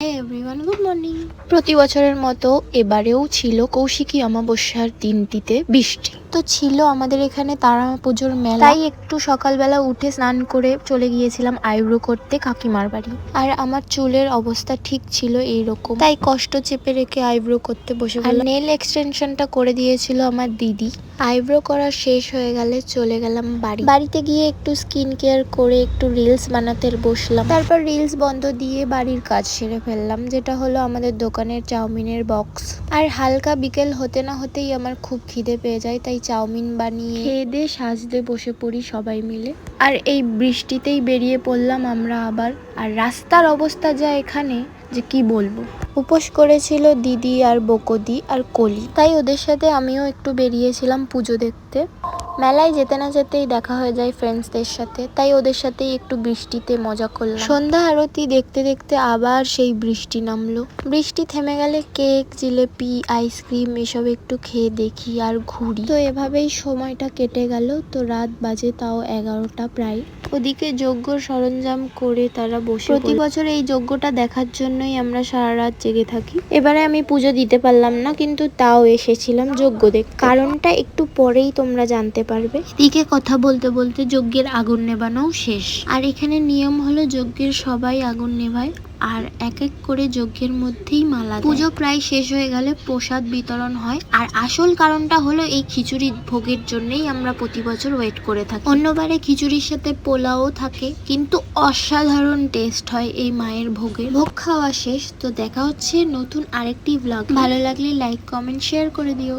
Hi everyone, good morning. প্রতি বছরের মতো এবারেও ছিল কৌশিকী অমাবস্যার দিনটিতে বৃষ্টি। তো ছিল আমাদের এখানে তারা পুজোর মেলা, তাই একটু সকালবেলা উঠে স্নান করে চলে গিয়েছিলাম আইব্রো করতে কাকিমার বাড়ি। আর আমার চুলের অবস্থা ঠিক ছিল এইরকম, তাই কষ্ট চেপে রেখে আইব্রো করতে বসে গেলাম। নেল এক্সটেনশনটা করে দিয়েছিল আমার দিদি। আইব্রো করা শেষ হয়ে গেলে চলে গেলাম বাড়িতে গিয়ে একটু স্কিন কেয়ার করে একটু রিলস বানাতে বসলাম। তারপর রিলস বন্ধ দিয়ে বাড়ির কাজ সেরে ফেললাম, যেটা হলো আমাদের দোকানের চাউমিনের বক্স। আর হালকা বিকেল হতে না হতেই আমার খুব খিদে পেয়ে যায়, তাই চাউমিন বানিয়ে খেয়ে দিয়ে সাজতে বসে পড়ি সবাই মিলে। আর এই বৃষ্টিতেই বেরিয়ে পড়লাম আমরা আবার। আর রাস্তার অবস্থা যা এখানে যে কি বলবো। উপোস করেছিল দিদি আর বকদি আর কলি, তাই ওদের সাথে আমিও একটু বেরিয়েছিলাম পুজো দেখতে। মেলায় যেতে না যেতেই দেখা হয়ে যায় ফ্রেন্ডসদের সাথে, তাই ওদের সাথেই একটু বৃষ্টিতে মজা করলাম। সন্ধ্যা আরতি দেখতে দেখতে আবার সেই বৃষ্টি নামলো। বৃষ্টি থেমে গেলে কেক, জিলেপি, আইসক্রিম এসব একটু খেয়ে দেখি আর ঘুরি। তো এভাবেই সময়টা কেটে গেল। তো রাত বাজে তাও 11টা প্রায়। ওদিকে যজ্ঞর সরঞ্জাম করে তারা বসে। প্রতি বছর এই যজ্ঞটা দেখার জন্যই আমরা সারা রাত জেগে থাকি। এবারে আমি পুজো দিতে পারলাম না, কিন্তু তাও এসেছিলাম যজ্ঞ দেখতে। কারণটা একটু পরেই তোমরা জানতে পারবে। এদিকে কথা বলতে বলতে যজ্ঞের আগুন নেভানোও শেষ। আর এখানে নিয়ম হলো যজ্ঞের সবাই আগুন নেভায় আর এক এক করে যজ্ঞের মধ্যেই মালা দেয়। পুজো প্রায় শেষ হয়ে গেলে প্রসাদ বিতরণ হয়। আর আসল কারণটা হলো এই খিচুড়ি ভোগের জন্যই আমরা প্রতি বছর ওয়েট করে থাকি। অন্যবারে খিচুড়ির সাথে পোলাও থাকে, কিন্তু অসাধারণ টেস্ট হয় এই মায়ের ভোগের। ভোগ খাওয়া শেষ। তো দেখা হচ্ছে নতুন আরেকটি ব্লগ। ভালো লাগলে লাইক, কমেন্ট, শেয়ার করে দিও।